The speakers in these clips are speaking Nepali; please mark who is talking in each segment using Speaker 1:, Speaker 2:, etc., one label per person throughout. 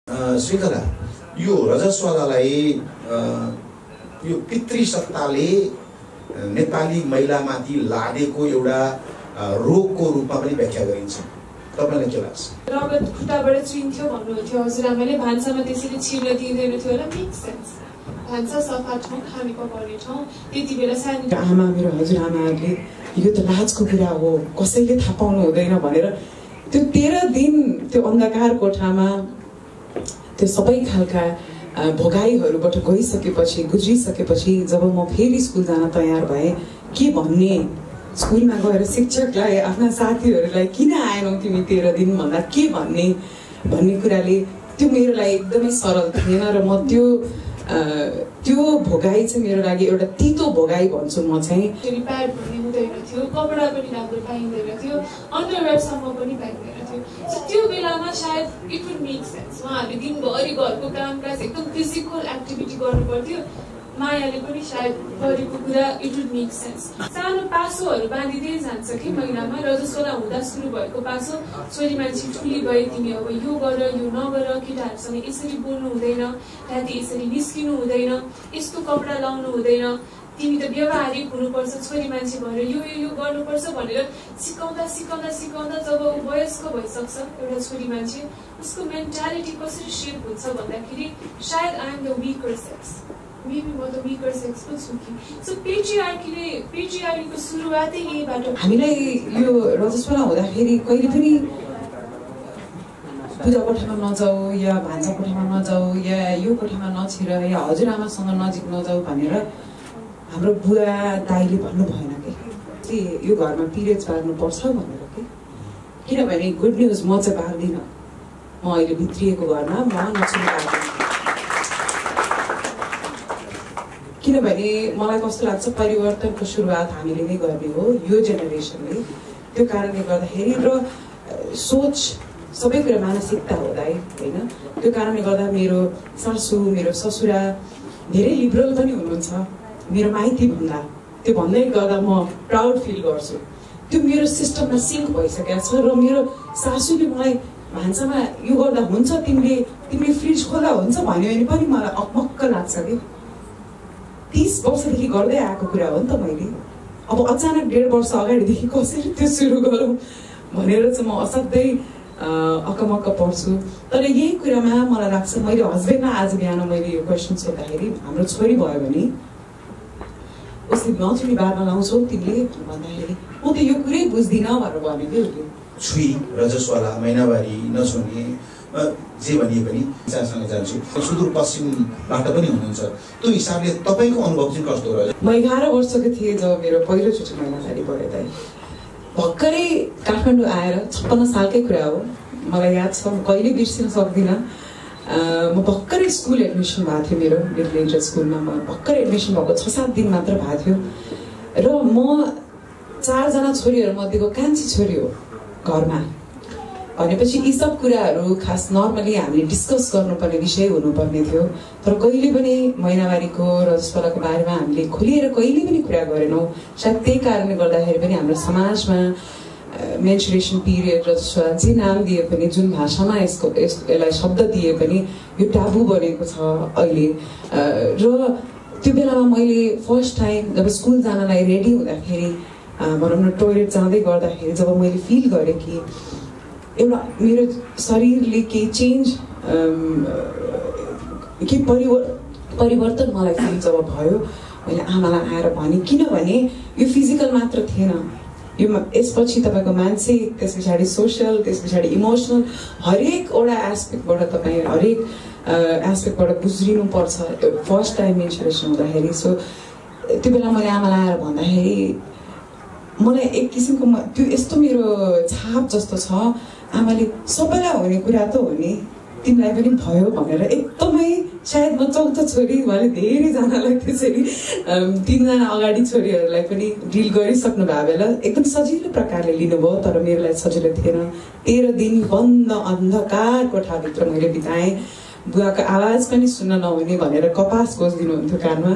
Speaker 1: श्रीकला यो रजस्वलालाई यो पितृसत्ताले नेपाली महिलामाथि लादेको एउटा रोगको रूपमा पनि व्याख्या गरिन्छ। तपाईलाई के लाग्छ?
Speaker 2: रगत खुट्टाबाट चुइन्थ्यो भन्नुहुन्थ्यो हजुरआमाले, भान्सामा त्यसरी छिर्न दिँदैन थियो होला। Make sense. भान्सा सफा ठाउँ, खाने पकाउने ठाउँ, त्यति बेला सानो
Speaker 3: आमा मेरो हजुरआमाहरूले यो त लाजको कुरा हो, कसैले थाहा पाउनु हुँदैन भनेर त्यो 13 दिन त्यो अन्धकार कोठामा त्यो सबै खालका भोगाईहरूबाट गइसकेपछि, गुज्रिसकेपछि जब म फेरि स्कुल जान तयार भएँ, के भन्ने स्कुलमा गएर शिक्षकलाई, आफ्ना साथीहरूलाई किन आएनौ तिमी 13 दिन भन्दा के भन्ने कुराले त्यो मेरो लागि एकदमै सरल थिएन र म त्यो भोगाई चाहिँ मेरो लागि एउटा तितो भोगाई भन्छु म चाहिँ।
Speaker 2: प्याड भन्ने हुँदैन थियो, कपडा पनि राम्रो पाइँदैन थियो, अन्डरवेयरसम्म पनि पाइँदैन थियो। त्यो बेलामा सायद इट वुड मेक सेन्स। उहाँहरूले दिनभरि घरको कामकाज एकदम फिजिकल एक्टिभिटी गर्नु पर्थ्यो, मायाले पनि सायद गरेको कुरा इट वुड मेक सेन्स। सानो पासोहरू बाँधिँदै जान्छ कि महिनामा, रजस्वला हुँदा सुरु भएको पासो, छोरी मान्छे ठुली भए तिमी अब यो गर यो नगर, केटाहरूसँग यसरी बोल्नु हुँदैन, राति यसरी निस्किनु हुँदैन, यस्तो कपडा लाउनु हुँदैन, तिमी त व्यवहारिक हुनुपर्छ, छोरी मान्छे भएर यो गर्नुपर्छ भनेर सिकाउँदा जब ऊ वयस्क भइसक्छ एउटा छोरी मान्छे, उसको मेन्टालिटी कसरी सेप हुन्छ भन्दाखेरि सायद I am the weaker sex, maybe म त वीकर सेक्स पो छु कि। सो पेट्रियार्कीको सुरुवातै यहीबाट।
Speaker 3: हामीलाई यो रजस्वला हुँदाखेरि कहिले पनि पूजा कोठामा नजाऊ या भान्सा कोठामा नजाऊ या यो कोठामा नछिर या हजुरआमासँग नजिक नजाऊ भनेर हाम्रो बुवा दाइले भन्नु भएन कि यो घरमा पिरियड्स बार्नुपर्छ भनेर कि। किनभने गुड न्युज म चाहिँ बार्दिनँ, म अहिले भित्रिएको घरमा म नछुनु बार्दिनँ। किनभने मलाई कस्तो लाग्छ परिवर्तनको सुरुवात हामीले नै गर्ने हो, यो जेनेरेसनले। त्यो कारणले गर्दाखेरि र सोच सबै कुरा मानसिकता हुँदै होइन, त्यो कारणले गर्दा मेरो सासू मेरो ससुरा धेरै लिबरल पनि हुनुहुन्छ मेरो माइती भन्दा। त्यो भन्दै गर्दा म प्राउड फिल गर्छु। त्यो मेरो सिस्टममा सिङ्क भइसकेको छ र मेरो सासूले मलाई भान्सामा यो गर्दा हुन्छ, तिमीले फ्रिज खोला हुन्छ भन्यो भने पनि मलाई अक्मक्क लाग्छ कि 30 वर्षदेखि गर्दै आएको कुरा हो नि त मैले। अब अचानक 1.5 वर्ष अगाडिदेखि कसरी त्यो सुरु गरौँ भनेर चाहिँ म असाध्यै अकमक्क पर्छु। तर यही कुरामा मलाई लाग्छ मैले हस्बेन्डमा आज बिहान मैले यो क्वेसन सोद्धाखेरि हाम्रो छोरी भयो भने उसले नछुनी बार्न लाउँछौ तिमीले भन्दाखेरि म त यो कुरै बुझ्दिनँ भनेर भन्यो कि उसले।
Speaker 1: छुई रजस्वला महिनावारी नछुने जे भनिए पनि विचारसँग जान्छु, सुदूरपश्चिमबाट पनि हुनुहुन्छ, त्यो हिसाबले तपाईँको अनुभव चाहिँ कस्तो रह्यो?
Speaker 3: म 11 वर्षको थिएँ जब मेरो पहिलोचोटि महिनावारी भयो। त भर्खरै काठमाडौँ आएर 56 सालकै कुरा हो, मलाई याद छ, म कहिले बिर्सिन सक्दिनँ। म भर्खरै स्कुल एडमिसन भएको थियो, मेरो लिटल एन्जल स्कुलमा म भर्खरै एडमिसन भएको 6-7 दिन मात्र भएको थियो र म 4 जना छोरीहरू मध्येको कान्छी छोरी हो घरमा। भनेपछि यी सब कुराहरू खास नर्मली हामीले डिस्कस गर्नुपर्ने विषय हुनुपर्ने थियो, तर कहिले पनि महिनावारीको रजस्वलाको बारेमा हामीले खुलेर कहिले पनि कुरा गरेनौँ। सायद त्यही कारणले गर्दाखेरि पनि हाम्रो समाजमा मेन्सुरेसन पिरियड रजस्वला जे नाम दिए पनि, जुन भाषामा यसलाई शब्द दिए पनि यो टाबु बनेको छ अहिले। र त्यो बेलामा मैले फर्स्ट टाइम जब स्कुल जानलाई रेडी हुँदाखेरि, भनौँ न टोइलेट जाँदै गर्दाखेरि जब मैले फिल गरेँ कि एउटा मेरो शरीरले केही चेन्ज केही परिवर्तन मलाई फिल जब भयो, मैले आमालाई आएर भनेँ। किनभने यो फिजिकल मात्र थिएन, यो यसपछि तपाईँको मानसिक, त्यस पछाडि सोसियल, त्यस पछाडि इमोसनल हरेकवटा एस्पेक्टबाट तपाईँ हरेक एस्पेक्टबाट गुज्रिनुपर्छ फर्स्ट टाइम मेन्सुरेसन हुँदाखेरि। सो त्यो बेला मैले आमालाई आएर भन्दाखेरि मलाई एक किसिमको त्यो यस्तो मेरो छाप जस्तो छ, आमाले सबैलाई हुने कुरा त हो नि, तिमीलाई पनि भयो भनेर एकदमै। सायद म चौथो छोरी, उहाँले धेरैजनालाई त्यसरी 3 जना अगाडि छोरीहरूलाई पनि डिल गरिसक्नु भएको बेला एकदम सजिलो प्रकारले लिनुभयो, तर मेरो लागि सजिलो थिएन। 13 दिन बन्द अन्धकार कोठाभित्र मैले बिताएँ। बुवाको आवाज पनि सुन्न नहुने भनेर कपास खोजिदिनुहुन्थ्यो कानमा,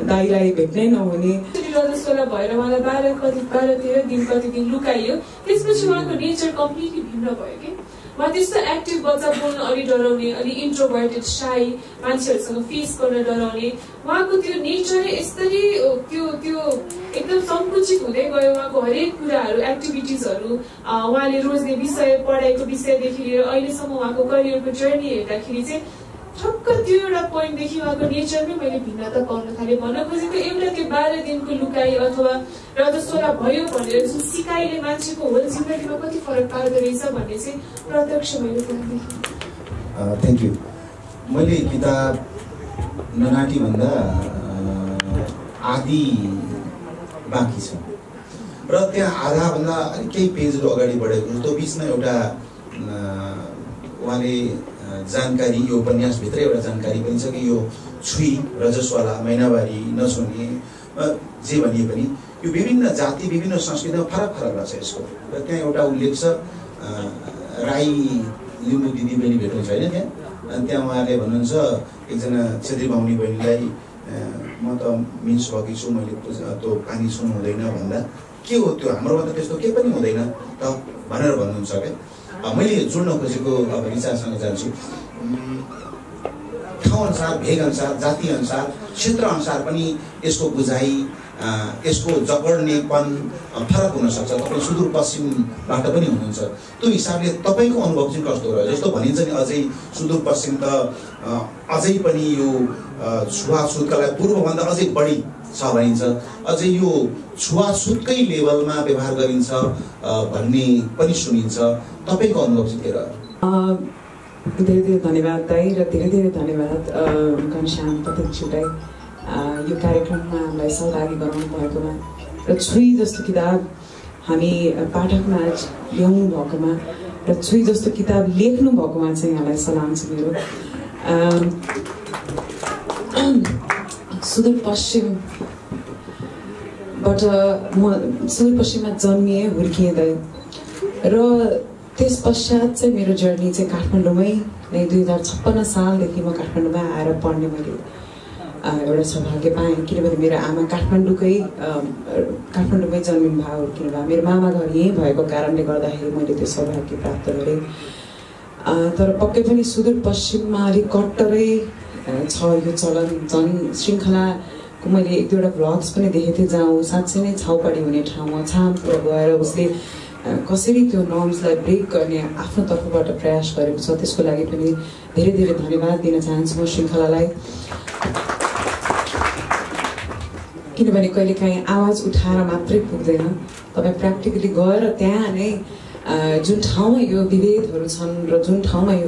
Speaker 3: दाइलाई भेट्नै नहुने।
Speaker 2: रजस्वला भएर उहाँलाई 12-13 दिन कति दिन लुकाइयो, त्यसपछि उहाँको नेचर कम्प्लिटली भिन्न भयो कि उहाँ त्यस्तो एक्टिभ बच्चा बोल्न अलि डराउने, अलि इन्ट्रोभर्टेड साई, मान्छेहरूसँग फेस गर्न डराउने, उहाँको त्यो नेचरै यसरी त्यो एकदम सङ्कुचित हुँदै गयो। उहाँको हरेक कुराहरू, एक्टिभिटिजहरू, उहाँले रोज्ने विषय, पढाइको विषयदेखि लिएर अहिलेसम्म उहाँको करियरको जर्नी हेर्दाखेरि चाहिँ ठक्क त्यो एउटा पोइन्टदेखि उहाँको नेचरमै मैले भिन्नता पाउन थालेँ। भन्न खोजेको एउटा त्यो 12 दिनको लुकाइ अथवा रजस्वला भयो भनेर जुन सिकाइले मान्छेको होल जिन्दगीमा कति फरक पार्दो रहेछ भन्ने चाहिँ प्रत्यक्ष मैले त्यहाँ देखेँ।
Speaker 1: Thank you. मैले किताब ननाटी भन्दा आधी बाँकी छ र त्यहाँ आधाभन्दा अलिक केही पेजहरू अगाडि बढेको त्यो बिचमा एउटा उहाँले जानकारी, यो उपन्यासभित्रै एउटा जानकारी पनि छ कि यो छुई, रजस्वाला, महिनावारी, नछुने, जे भनिए पनि यो विभिन्न जाति, विभिन्न संस्कृतिमा फरक फरक रहेछ यसको। र त्यहाँ एउटा उल्लेख छ, राई लिम्बू दिदी बहिनी भेट्नुहुन्छ होइन त्यहाँ, अनि त्यहाँ उहाँले भन्नुहुन्छ एकजना छेत्री बाहुनी बहिनीलाई म त मिन्स भएकी छु, मैले त्यो पानी छुनु हुँदैन भन्दा के हो त्यो, हाम्रोमा त त्यस्तो केही पनि हुँदैन त भनेर भन्नुहुन्छ क्या। मैले जोड्न खोजेको अब विचारसँग जान्छु। ठाउँअनुसार, भेगअनुसार, जातिअनुसार, क्षेत्रअनुसार पनि यसको बुझाइ, यसको जकड्नेपन फरक हुनसक्छ। तपाईँ सुदूरपश्चिमबाट पनि हुनुहुन्छ, त्यो हिसाबले तपाईँको अनुभव चाहिँ कस्तो रह्यो? जस्तो भनिन्छ नि अझै सुदूरपश्चिम त अझै पनि यो छुवाछुतका लागि पूर्वभन्दा अझै बढी छ भनिन्छ, अझै यो छुवाछुतकै लेभलमा व्यवहार गरिन्छ भन्ने पनि सुनिन्छ। तपाईँको अनुभव चाहिँ के रह्यो?
Speaker 3: धेरै धेरै धन्यवाद दाइ र धेरै धेरै धन्यवाद घनश्याम पथकज्यूलाई यो कार्यक्रममा हामीलाई सहभागी गराउनु भएकोमा र छुई जस्तो किताब हामी पाठकमा ल्याउनु भएकोमा र छुई जस्तो किताब लेख्नु भएकोमा चाहिँ यहाँलाई सलाम छ मेरो। सुदूरपश्चिममा जन्मिएँ, हुर्किएँ दाइ र त्यस पश्चात चाहिँ मेरो जर्नी चाहिँ काठमाडौँमै नै 2056 सालदेखि म काठमाडौँमा आएर पढ्ने मैले एउटा सौभाग्य पाएँ। किनभने मेरो आमा काठमाडौँमै जन्मिनु भयो, हुर्किनु भयो। मेरो मामा घर यहीँ भएको कारणले गर्दाखेरि मैले त्यो सौभाग्य प्राप्त गरेँ। तर पक्कै पनि सुदूरपश्चिममा अलिक कट्टरै छ यो चलन। जनशृङ्खलाको मैले एक दुईवटा भ्लग्स पनि देखेको थिएँ जहाँ ऊ साँच्चै नै छाउपडी हुने ठाउँमा छामपुर गएर उसले कसरी त्यो नर्म्सलाई ब्रेक गर्ने आफ्नो तर्फबाट प्रयास गरेको छ। त्यसको लागि पनि धेरै धेरै धन्यवाद दिन चाहन्छु म श्रृङ्खलालाई। किनभने कहिलेकाहीँ आवाज उठाएर मात्रै पुग्दैन, तपाईँ प्र्याक्टिकली गएर त्यहाँ नै जुन ठाउँमा यो विभेदहरू छन् र जुन ठाउँमा यो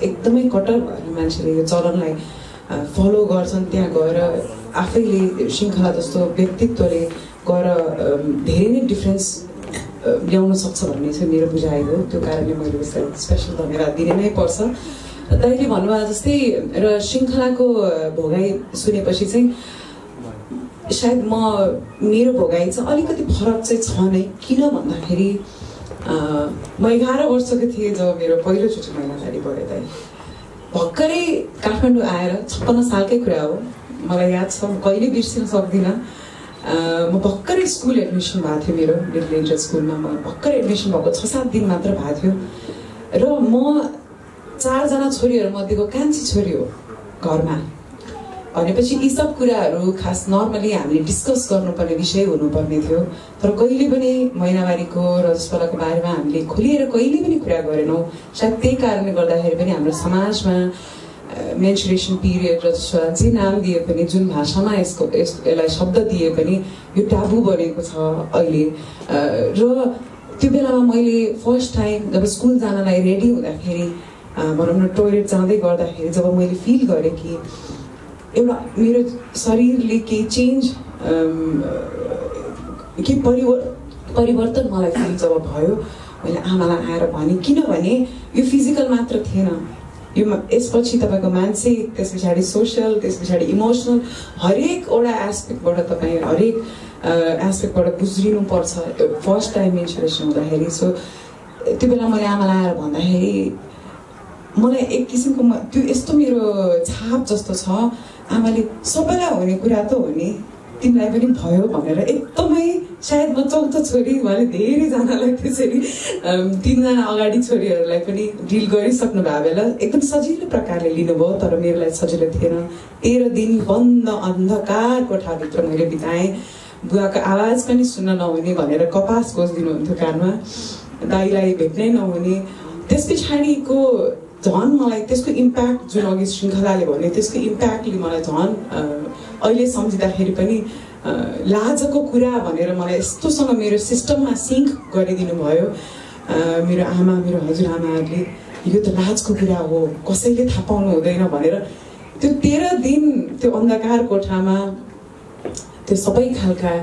Speaker 3: एकदमै कट्टर भएर मान्छेले यो चलनलाई फलो गर्छन्, त्यहाँ गएर आफैले श्रृङ्खला जस्तो व्यक्तित्वले गएर धेरै नै डिफ्रेन्स ल्याउन सक्छ भन्ने चाहिँ मेरो बुझाइ हो। त्यो कारणले मैले उसलाई स्पेसल धन्यवाद दिने नै पर्छ। दाइले भन्नुभयो जस्तै र श्रृङ्खलाको भोगाइ सुनेपछि चाहिँ सायद मेरो भोगाइ चाहिँ अलिकति फरक चाहिँ छ नै। किन भन्दाखेरि म 11 वर्षको थिएँ जब मेरो पहिलोचोटि महिनावारी पढेँ दाइ। भर्खरै काठमाडौँ आएर 56 सालकै कुरा हो, मलाई याद छ, म कहिले बिर्सिन सक्दिनँ। म भर्खरै स्कुल एडमिसन भएको थियो मेरो लिटल एन्जल स्कुलमा। म भर्खरै एडमिसन भएको 6-7 दिन मात्र भएको थियो र म 4 जना छोरीहरू मध्येको कान्छी छोरी हो घरमा। भनेपछि यी सब कुराहरू खास नर्मली हामीले डिस्कस गर्नुपर्ने विषय हुनुपर्ने थियो, तर कहिले पनि महिनावारीको रजस्वलाको बारेमा हामीले खुलेर कहिले पनि कुरा गरेनौँ। सायद त्यही कारणले गर्दाखेरि पनि हाम्रो समाजमा मेन्सुरेसन पिरियड रजस्वला जे नाम दिए पनि, जुन भाषामा यसलाई शब्द दिए पनि यो टाबु बनेको छ अहिले। र त्यो बेलामा मैले फर्स्ट टाइम जब स्कुल जानलाई रेडी हुँदाखेरि, भनौँ न टोइलेट जाँदै गर्दाखेरि जब मैले फिल गरेँ कि एउटा मेरो शरीरले केही चेन्ज के परिवर्तन मलाई फिल जब भयो, मैले आमालाई आएर भनेँ। किनभने यो फिजिकल मात्र थिएन, यो यसपछि तपाईँको मानसिक, त्यस पछाडि सोसियल, त्यस पछाडि इमोसनल हरेकवटा एस्पेक्टबाट तपाईँ हरेक एस्पेक्टबाट गुज्रिनुपर्छ फर्स्ट टाइम मेन्सुरेसन हुँदाखेरि। सो त्यो बेला मैले आमालाई आएर भन्दाखेरि मलाई एक किसिमको त्यो यस्तो मेरो छाप जस्तो छ, आमाले सबैलाई हुने कुरा त हो नि, तिमीलाई पनि भयो भनेर एकदमै सायद म चौथो छोरी उहाँले धेरैजनालाई त्यसरी 3 जना अगाडि छोरीहरूलाई पनि डिल गरिसक्नु भएको बेला एकदम सजिलो प्रकारले लिनुभयो। तर मेरो लागि सजिलो थिएन। 13 दिन बन्द अन्धकार कोठाभित्र मैले बिताएँ। बुवाको आवाज पनि सुन्न नहुने भनेर कपास खोजिदिनुहुन्थ्यो कानमा, दाइलाई भेट्नै नहुने। त्यस पछाडिको झन् मलाई त्यसको इम्प्याक्ट जुन अघि श्रृङ्खलाले भन्यो त्यसको इम्प्याक्टले मलाई झन् अहिले सम्झिँदाखेरि पनि लाजको कुरा भनेर मलाई यस्तोसँग मेरो सिस्टममा सिङ्क गरिदिनु भयो मेरो आमा मेरो हजुरआमाहरूले। यो त लाजको कुरा हो, कसैले थाहा पाउनु हुँदैन भनेर त्यो 13 दिन त्यो अन्धकार कोठामा त्यो सबै खालका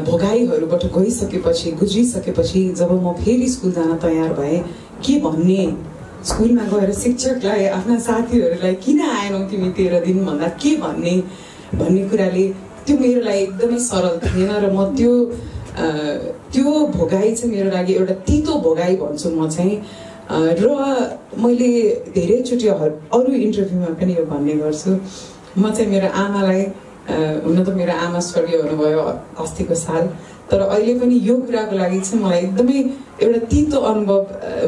Speaker 3: भोगाईहरूबाट गइसकेपछि गुज्रिसकेपछि जब म फेरि स्कुल जान तयार भएँ, के भन्ने स्कुलमा गएर शिक्षकलाई आफ्ना साथीहरूलाई किन आएनौ तिमी 13 दिन भन्दा के भन्ने कुराले त्यो मेरो लागि एकदमै सरल थिएन। र म त्यो भोगाई चाहिँ मेरो लागि एउटा तितो भोगाई भन्छु म चाहिँ। र मैले धेरैचोटि अरू इन्टरभ्यूमा पनि यो भन्ने गर्छु, म चाहिँ मेरो आमालाई हुन त मेरो आमा स्वर्गीय हुनुभयो अस्तिको साल, तर अहिले पनि यो कुराको लागि चाहिँ मलाई एकदमै एउटा तितो अनुभव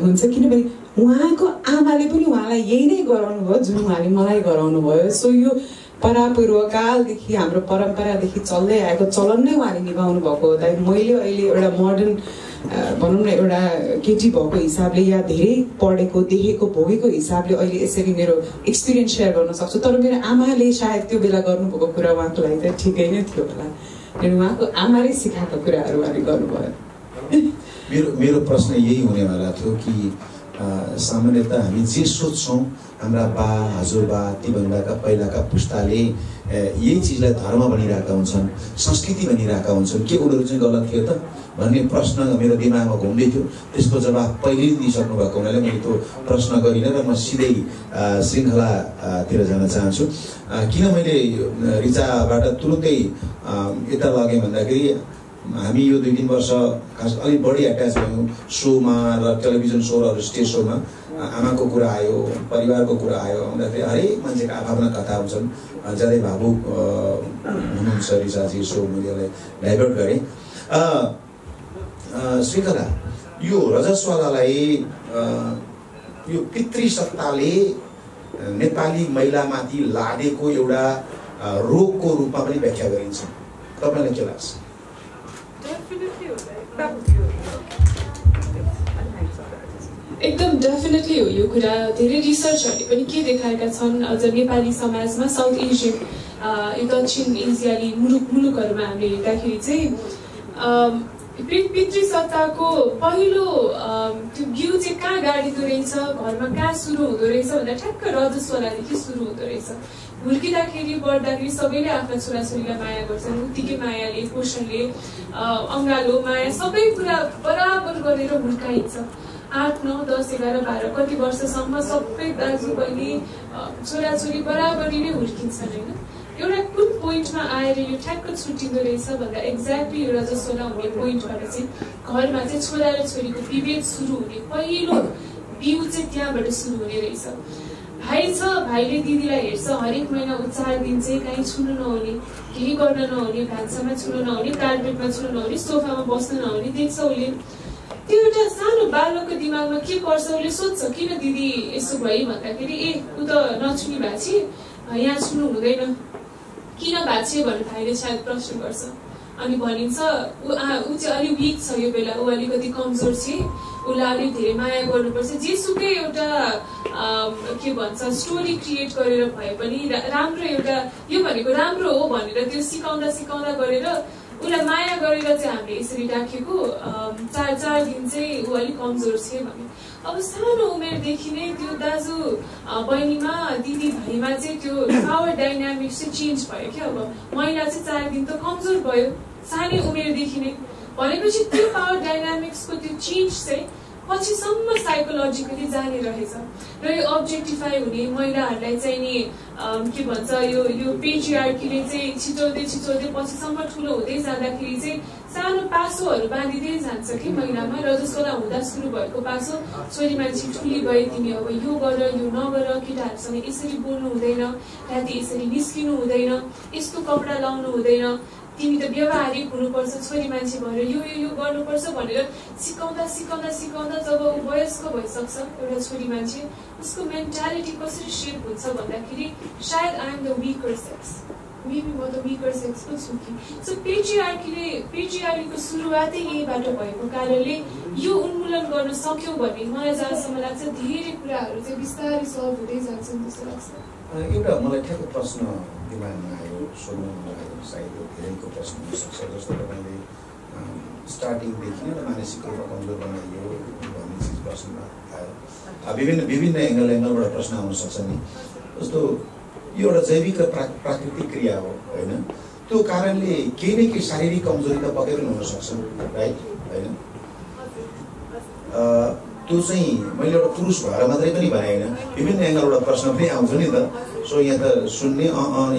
Speaker 3: हुन्छ किनभने उहाँको आमाले पनि उहाँलाई यही नै गराउनु भयो जुन उहाँले मलाई गराउनु भयो। सो यो परापूर्वकालदेखि हाम्रो परम्परादेखि चल्दै आएको चलन नै उहाँले निभाउनु भएको हो। मैले अहिले एउटा मोडर्न भनौँ न एउटा केटी भएको हिसाबले या धेरै पढेको देखेको भोगेको हिसाबले अहिले यसरी मेरो एक्सपिरियन्स सेयर गर्न सक्छु। तर मेरो आमाले सायद त्यो बेला गर्नुभएको कुरा उहाँको लागि त ठिकै नै थियो होला, किनभने उहाँको आमाले सिकाएको कुराहरू उहाँले गर्नुभयो।
Speaker 1: मेरो प्रश्न यही हुनेवाला थियो कि सामान्यतः हामी जे सोच्छौँ हाम्रा बा हजुरबा तीभन्दाका पहिलाका पुस्ताले यही चिजलाई धर्म भनिरहेका हुन्छन्, संस्कृति भनिरहेका हुन्छन्, के उनीहरू चाहिँ गलत थियो त भन्ने प्रश्न मेरो दिमागमा घुम्दै थियो। त्यसको जवाफ पहिल्यै दिइसक्नु भएको हुनाले मैले त्यो प्रश्न गरिनँ र म सिधै श्रृङ्खलातिर जान चाहन्छु। किन मैले रिचाबाट तुरुन्तै यता लगेँ भन्दाखेरि हामी यो 2-3 वर्ष खास अलिक बढी एट्याच भयौँ सोमा र टेलिभिजन सो र स्टेज सोमा। आमाको कुरा आयो, परिवारको कुरा आयो, आउँदाखेरि हरेक मान्छेका आफ्ना कथा हुन्छन्। ज्यादै भावुक हुनुहुन्छ रिचाजी, सो मैले डाइभर्ट गरेँ। श्रृङ्खला, यो रजस्वालालाई यो पितृसत्ताले नेपाली महिलामाथि लादेको एउटा रोगको रूपमा पनि व्याख्या गरिन्छ, तपाईँलाई के लाग्छ?
Speaker 2: एकदम डेफिनेटली हो यो कुरा। धेरै रिसर्चहरूले पनि के देखाएका छन्, अझ नेपाली समाजमा साउथ एसियन यो दक्षिण एसियाली मुलुकहरूमा हामीले हेर्दाखेरि चाहिँ पितृसत्ताको पहिलो त्यो बिउ चाहिँ कहाँ गाडिँदो रहेछ, घरमा कहाँ सुरु हुँदो रहेछ भन्दा ठ्याक्क रजस्वलादेखि सुरु हुँदो रहेछ। हुर्किँदाखेरि बढ्दाखेरि सबैले आफ्ना छोराछोरीलाई माया गर्छन्, उत्तिकै मायाले पोषणले अङ्गालो माया सबै कुरा बराबर गरेर हुर्काइन्छ। 8, 9, 10, 11, 12 कति वर्षसम्म सबै दाजुबहिनी छोराछोरी बराबरी नै हुर्किन्छन् होइन। एउटा कुन पोइन्टमा आएर यो ठ्याक्क छुट्टिँदो रहेछ भन्दा एक्ज्याक्टली यो रजस्वला हुने पोइन्टबाट चाहिँ घरमा चाहिँ छोरा र छोरीको विभेद सुरु हुने पहिलो बिउ चाहिँ त्यहाँबाट सुरु हुने रहेछ। भाइ छ, भाइले दिदीलाई हेर्छ, हरेक महिना 4 दिन चाहिँ कहीँ छुनु नहुने, केही गर्न नहुने, भान्सामा छुनु नहुने, कार्पेटमा छुनु नहुने, सोफामा बस्नु नहुने देख्छ उसले। त्यो एउटा सानो बालकको दिमागमा के पर्छ, उसले सोध्छ किन दिदी यसो भयो भन्दाखेरि ए ऊ त नछुनी भाछी यहाँ छुनु हुँदैन, किन भाछे भनेर भाइले सायद प्रश्न गर्छ। अनि भनिन्छ ऊ चाहिँ अलिक विक छ यो बेला, ऊ अलिकति कमजोर छ, उसलाई अलिक धेरै माया गर्नुपर्छ। जेसुकै एउटा के भन्छ स्टोरी क्रिएट गरेर भए पनि राम्रो एउटा यो भनेको राम्रो हो भनेर त्यो सिकाउँदा गरेर उसलाई माया गरेर चाहिँ हामीले यसरी राखेको 4 दिन चाहिँ ऊ अलिक कमजोर छ भने अब सानो उमेरदेखि नै त्यो दाजु बहिनीमा दिदी भाइमा चाहिँ त्यो पावर डाइनामिक्स चाहिँ चेन्ज भयो क्या। अब महिला चाहिँ 4 दिन त कमजोर भयो सानै उमेरदेखि नै, भनेपछि त्यो पावर डाइनामिक्सको त्यो चेन्ज चाहिँ पछिसम्म साइकोलोजिकली जाने रहेछ। र यो अब्जेक्टिफाई हुने महिलाहरूलाई चाहिँ नि के भन्छ यो पेट्रियार्कीले चाहिँ छिटोल्दै पछिसम्म ठुलो हुँदै जाँदाखेरि चाहिँ सानो पासोहरू बाँधिँदै जान्छ कि महिनामा रजस्वला हुँदा सुरु भएको पासो छोरी मान्छे ठुली भए तिमी अब यो गर यो नगर केटाहरूसँग यसरी बोल्नु हुँदैन राति यसरी निस्किनु हुँदैन यस्तो कपडा लाउनु हुँदैन तिमी त व्यवहारिक हुनुपर्छ छोरी मान्छे भएर यो गर्नुपर्छ भनेर सिकाउँदा सिकाउँदा सिकाउँदा जब ऊ वयस्क भइसक्छ एउटा छोरी मान्छे उसको मेन्टालिटी कसरी सेप हुन्छ भन्दाखेरि सायद I am the weaker sex maybe म त विकर सेक्सको छु कि सो पेट्रियार्कीको सुरुवातै यहीबाट भएको कारणले यो उन्मूलन गर्न सक्यौँ भने मलाई जहाँसम्म लाग्छ धेरै कुराहरू चाहिँ बिस्तारै सल्भ हुँदै जान्छन् जस्तो लाग्छ।
Speaker 1: एउटा मलाई ठ्याक्क प्रश्न दिमागमा आयो सुन्नु आयो सायद धेरैको प्रश्न हुनसक्छ जस्तो तपाईँले स्टार्टिङदेखि नै मानसिक रूपमा कमजोर बनाइयो भन्ने चिज प्रश्नमा आयो विभिन्न एङ्गलबाट प्रश्न आउन सक्छ नि जस्तो यो एउटा जैविक र प्राकृतिक क्रिया हो होइन त्यो कारणले केही न केही शारीरिक कमजोरी त पक्कै पनि हुनसक्छ राइट होइन त्यो चाहिँ मैले एउटा पुरुष भएर मात्रै पनि भने होइन विभिन्न एङ्गलबाट प्रश्न पनि आउँछ नि त सो यहाँ त सुन्ने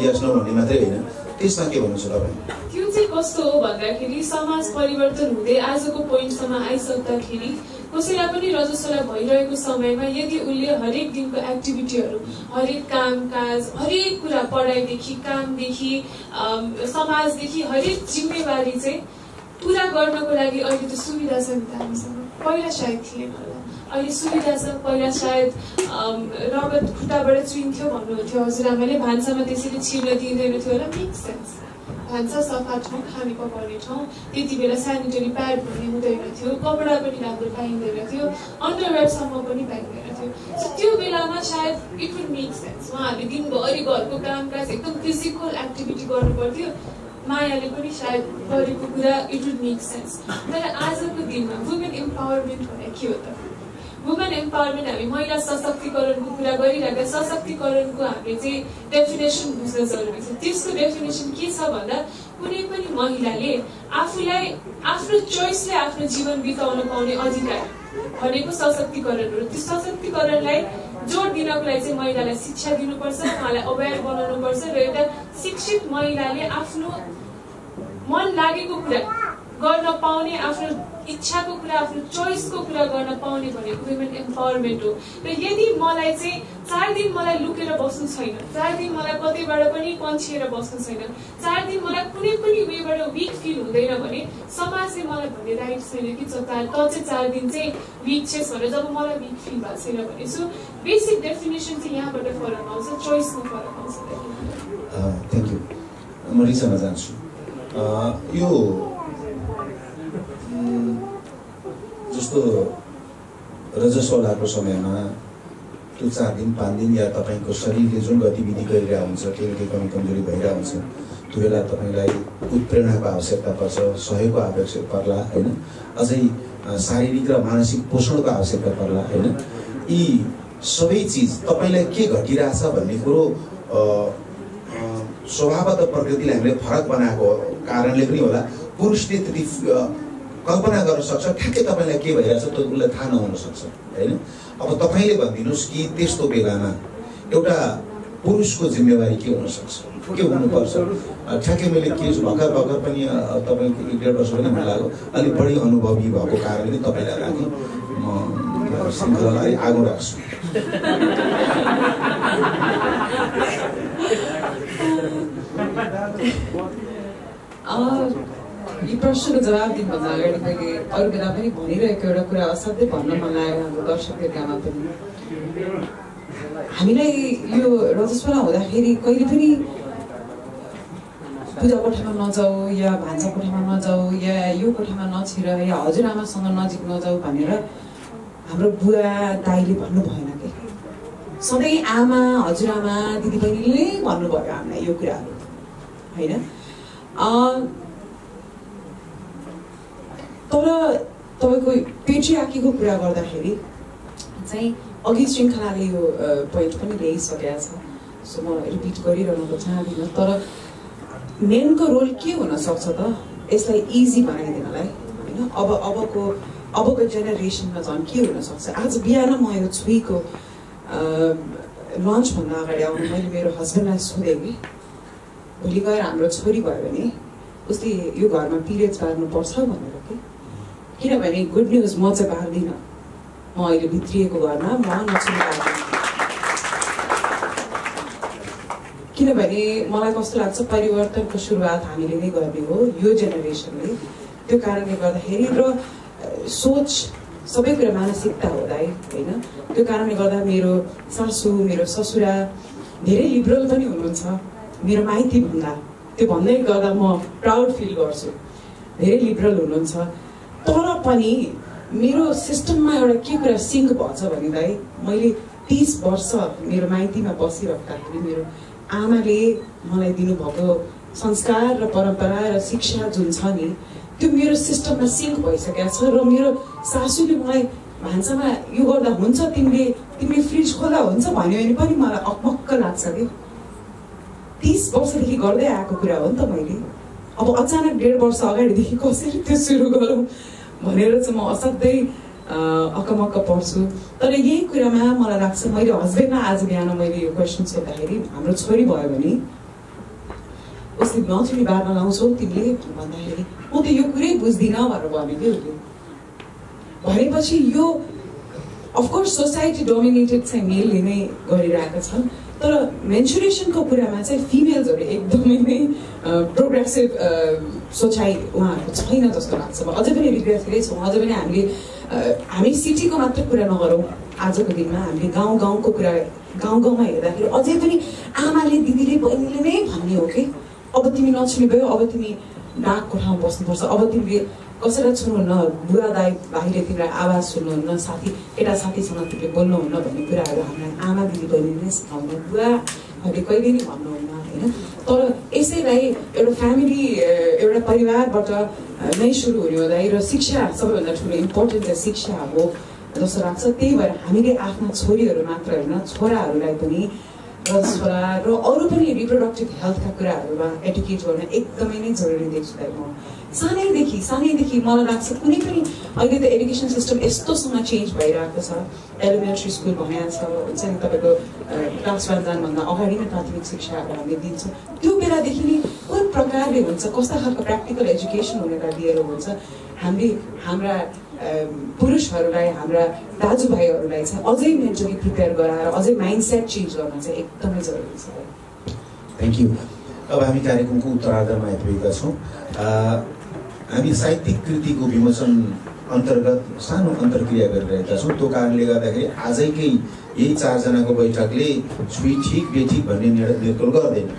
Speaker 1: यस न भन्ने मात्रै होइन त्यसमा के भन्नुहुन्छ तपाईँ?
Speaker 2: त्यो चाहिँ कस्तो हो भन्दाखेरि समाज परिवर्तन हुँदै आजको पोइन्टसम्म आइसक्दाखेरि कसैलाई पनि रजस्वला भइरहेको समयमा यदि उसले हरेक दिनको एक्टिभिटीहरू हरेक कामकाज हरेक कुरा पढाइदेखि कामदेखि समाजदेखि हरेक जिम्मेवारी चाहिँ पुरा गर्नको लागि अहिले त सुविधा छ नि त हामीसँग पहिला सायद थिएन होला अहिले सुविधा छ पहिला सायद रगत खुट्टाबाट चुइन्थ्यो भन्नुहुन्थ्यो हजुरआमाले भान्सामा त्यसरी छिर्न दिँदैन थियो होला मेक सेन्स भान्सा सफा ठाउँ खाने पकाउने ठाउँ त्यति बेला सेनिटरी प्याड भन्ने हुँदैन थियो कपडा पनि राम्रो पाइँदैन थियो अन्डरवेयरसम्म पनि पाइँदैन थियो त्यो बेलामा सायद इट वुड मेक सेन्स उहाँहरूले दिनभरि घरको कामकाज एकदम फिजिकल एक्टिभिटी गर्नु पर्थ्यो मायाले पनि सायद गरेको कुरा इट वुड मेक सेन्स तर आजको दिनमा वुमेन इम्पावरमेन्ट भने के हो त वुमेन इम्पावरमेन्ट हामी महिला सशक्तिकरणको कुरा गरिरहेका सशक्तिकरणको हामीले चाहिँ डेफिनेसन बुझ्न जरुरी छ त्यसको डेफिनेसन के छ भन्दा कुनै पनि महिलाले आफूलाई आफ्नो चोइसले आफ्नो जीवन बिताउन पाउने अधिकार भनेको सशक्तिकरण हो त्यो सशक्तिकरणलाई जोड दिनको लागि चाहिँ महिलालाई शिक्षा दिनुपर्छ उहाँलाई अवेर बनाउनुपर्छ र एउटा शिक्षित महिलाले आफ्नो मन लागेको कुरा गर्न पाउने आफ्नो इच्छाको कुरा आफ्नो चोइसको कुरा गर्न पाउने भनेको वुमेन एम्पावरमेन्ट हो र यदि मलाई चाहिँ 4 दिन मलाई लुकेर बस्नु छैन 4 दिन मलाई कतैबाट पनि पन्छिएर बस्नु छैन 4 दिन मलाई कुनै पनि वेबाट वीक फिल हुँदैन भने समाजले मलाई भन्ने राइट छैन कि त चाहिँ 4 दिन चाहिँ वीक छेस भनेर जब मलाई वीक फिल भएको छैन भने सो बेसिक डेफिनेसन चाहिँ यहाँबाट फरक आउँछ चोइसमा फरक आउँछ।
Speaker 1: Thank you. म रिसामा जान्छु यो जस्तो रजस्वलाको समयमा त्यो 4 दिन 5 दिन या तपाईँको शरीरले जुन गतिविधि गरिरहेको हुन्छ केही न केही कमी कमजोरी भइरहेको हुन्छ त्यो बेला तपाईँलाई उत्प्रेरणाको आवश्यकता पर्छ सहयोगको आवश्यकता पर्ला होइन अझै शारीरिक र मानसिक पोषणको आवश्यकता पर्ला होइन यी सबै चिज तपाईँलाई के घटिरहेछ भन्ने कुरो स्वभावगत प्रकृतिले हामीले फरक बनाएको कारणले पनि होला पुरुषले त्यति कल्पना गर्न सक्छ ठ्याक्कै तपाईँलाई के भइरहेछ त्यो उसलाई थाहा नहुन सक्छ होइन अब तपाईँले भनिदिनुहोस् कि त्यस्तो बेलामा एउटा पुरुषको जिम्मेवारी के हुन सक्छ के हुनुपर्छ ठ्याक्कै मैले के भर्खर पनि तपाईँको 1.5 वर्ष पनि मलाई लाग्यो अलिक बढी अनुभवी भएको कारणले तपाईँलाई राखेँ म श्रृङ्खलालाई आगो राख्छु।
Speaker 3: यो प्रश्नको जवाब दिनुभन्दा अगाडि मैले अरू बेला पनि भनिरहेको एउटा कुरा असाध्यै भन्न मन लाग्यो हाम्रो दर्शकहरूमा पनि हामीलाई यो रजस्वला हुँदाखेरि कहिले पनि पूजा कोठामा नजाऊ या भान्सा कोठामा नजाऊ या यो कोठामा नछिर या हजुरआमासँग नजिक नजाऊ भनेर हाम्रो बुवा दाइले भन्नु भएन कि सधैँ आमा हजुरआमा दिदीबहिनीले भन्नुभयो हामीलाई यो कुराहरू होइन तर तपाईँको पेट्रियार्कीको कुरा गर्दाखेरि चाहिँ अघि श्रृङ्खलाले यो पोइन्ट पनि ल्याइसकेका छ सो म रिपिट गरिरहनु त चाहदिनँ तर मेनको रोल के हुनसक्छ त यसलाई इजी बनाइदिनलाई होइन अबको जेनेरेसनमा झन् के हुनसक्छ आज बिहान म यो छुईको लन्चभन्दा अगाडि आउनु मैले मेरो हस्बेन्डलाई सोधेँ कि भोलि गएर हाम्रो छोरी भयो भने उसले यो घरमा पिरियड्स बार्नुपर्छ भनेर के किनभने गुड न्युज म चाहिँ बार्दिनँ म अहिले भित्रिएको घरमा म नछुने बार्दिनँ किनभने मलाई कस्तो लाग्छ परिवर्तनको सुरुवात हामीले नै गर्ने हो यो जेनेरेसनले त्यो कारणले गर्दाखेरि र सोच सबै कुरा मानसिकता होला होइन त्यो कारणले गर्दा मेरो सासू मेरो ससुरा धेरै लिबरल पनि हुनुहुन्छ मेरो माइती भन्दा त्यो भन्दै गर्दा म प्राउड फिल गर्छु धेरै लिबरल हुनुहुन्छ तर पनि मेरो सिस्टममा एउटा के कुरा सिङ्क भएछ भने दाइ मैले 30 वर्ष मेरो माइतीमा बसिराख्दाखेरि मेरो आमाले मलाई दिनुभएको संस्कार र परम्परा र शिक्षा जुन छ नि त्यो मेरो सिस्टममा सिङ्क भइसकेको छ र मेरो सासूले मलाई भान्सामा यो गर्दा हुन्छ तिमीले फ्रिज खोला हुन्छ भन्यो भने पनि मलाई अकमक्क लाग्छ कि 30 वर्षदेखि गर्दै आएको कुरा हो नि त मैले अब अचानक 1.5 वर्ष अगाडिदेखि कसरी त्यो सुरु गरौँ भनेर चाहिँ म असाध्यै अकमक्क पर्छु तर यही कुरामा मलाई लाग्छ मैले हस्बेन्डलाई आज बिहान मैले यो क्वेसन सोद्धाखेरि हाम्रो छोरी भयो भने उसले नछुनी बार्न लाउँछौ तिमीले भन्दाखेरि म त यो कुरै बुझ्दिनँ भनेर भन्यो कि उसले भनेपछि यो अफकोर्स सोसाइटी डोमिनेटेड चाहिँ मेलले नै गरिरहेको छ तर मेन्सुरेसनको कुरामा चाहिँ फिमेल्सहरू एकदमै नै प्रोग्रेसिभ सोचाइ उहाँहरूको छैन जस्तो लाग्छ अझै पनि रिग्रेटफुलै छौँ अझै पनि हामी सिटीको मात्र कुरा नगरौँ आजको दिनमा हामीले गाउँको कुरा गाउँमा हेर्दाखेरि अझै पनि आमाले दिदीले बहिनीले नै भन्ने हो कि अब तिमी नछुने भयो अब तिमी नाकको ठाउँमा बस्नुपर्छ अब तिमीले कसैलाई छुनुहुन्न बुवा दाइ बाहिर तिम्रो आवाज सुन्नुहुन्न केटा साथीसँग तिमीले बोल्नुहुन्न भन्ने कुराहरू हामीलाई आमा दिदी बहिनीले नै सिकाउनु बुवाहरूले कहिले नि भन्नुहुन्न होइन तर यसैलाई एउटा फ्यामिली एउटा परिवारबाट नै सुरु हुने हुँदै र शिक्षा सबैभन्दा ठुलो इम्पोर्टेन्ट चाहिँ शिक्षा हो जस्तो लाग्छ त्यही भएर हामीले आफ्ना छोरीहरू मात्र होइन छोराहरूलाई पनि र छोरा र अरू पनि रिप्रोडक्टिभ हेल्थका कुराहरूमा एडुकेट गर्न एकदमै नै जरुरी देख्छु म सानैदेखि मलाई लाग्छ कुनै पनि अहिले त एडुकेसन सिस्टम यस्तोसँग चेन्ज भइरहेको छ एलिमेन्ट्री स्कुल भनेको छ हुन्छ नि तपाईँको क्लास 1 जानुभन्दा अगाडि नै प्राथमिक शिक्षाहरू हामीले दिन्छौँ त्यो बेलादेखि नै कुन प्रकारले हुन्छ कस्ता खालको प्र्याक्टिकल एजुकेसन हुनेलाई दिएर हुन्छ हाम्रा पुरुषहरूलाई हाम्रा दाजुभाइहरूलाई चाहिँ अझै मेन्टली प्रिपेयर गराएर अझै माइन्डसेट चेन्ज गर्न चाहिँ एकदमै जरुरी छ
Speaker 1: थ्याङ्क यू अब हामी कार्यक्रमको उत्तरार्धमा आइपुगेका छौँ हामी साहित्यिक कृतिको विमोचन अन्तर्गत सानो अन्तर्क्रिया गरिरहेका छौँ त्यो कारणले गर्दाखेरि आजैकै यही 4 जनाको बैठकले छुई ठिक बेठिक भन्ने निर्णय गर्दैन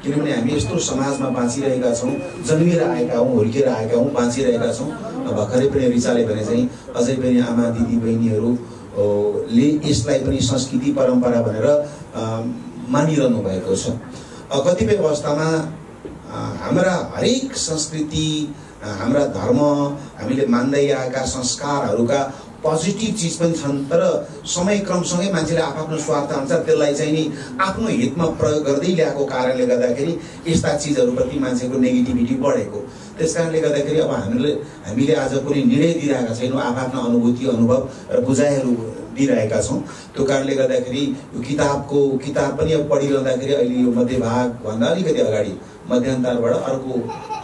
Speaker 1: किनभने हामी यस्तो समाजमा बाँचिरहेका छौँ जन्मिएर आएका हौँ हुर्केर आएका हौँ बाँचिरहेका छौँ भर्खरै पनि रिचाले भने चाहिँ अझै पनि आमा दिदी बहिनीहरूले यसलाई पनि संस्कृति परम्परा भनेर मानिरहनु भएको छ कतिपय अवस्थामा हाम्रा हरेक संस्कृति हाम्रा धर्म हामीले मान्दै आएका संस्कारहरूका पोजिटिभ चिज पनि छन् तर समय क्रमसँगै मान्छेले आफ्नो स्वार्थ अनुसार त्यसलाई चाहिँ नि आफ्नो हितमा प्रयोग गर्दै ल्याएको कारणले गर्दाखेरि यस्ता चिजहरूप्रति मान्छेको नेगेटिभिटी बढेको त्यसकारणले गर्दाखेरि अब हामीले आज कुनै निर्णय दिइरहेका छैनौँ आफ्नो अनुभूति अनुभव र बुझाइहरू दिइरहेका छौँ त्यो कारणले गर्दाखेरि यो किताब पनि अब पढिरहँदाखेरि अहिले यो मध्यभागभन्दा अलिकति अगाडि मध्यान्तरबाट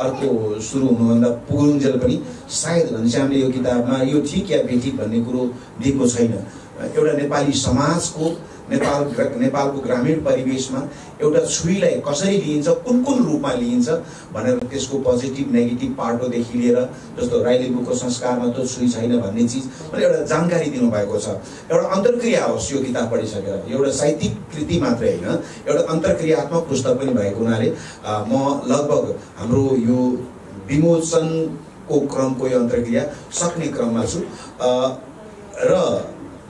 Speaker 1: अर्को सुरु हुनुभन्दा पुगुन्जेल पनि सायद घनश्यामले यो किताबमा यो ठिक या बेठिक भन्ने कुरो दिएको छैन एउटा नेपाली समाजको नेपालको ग्रामीण परिवेशमा एउटा छुईलाई कसरी लिइन्छ कुन रूपमा लिइन्छ भनेर त्यसको पोजिटिभ नेगेटिभ पार्टोदेखि लिएर जस्तो राई लिम्बूको संस्कारमा त छुई छैन भन्ने चिज मैले एउटा जानकारी दिनुभएको छ एउटा अन्तर्क्रिया होस् यो किताब पढिसकेर एउटा साहित्यिक कृति मात्रै होइन एउटा अन्तर्क्रियात्मक पुस्तक पनि भएको हुनाले म लगभग हाम्रो यो विमोचनको क्रमको यो अन्तर्क्रिया सक्ने क्रममा छु र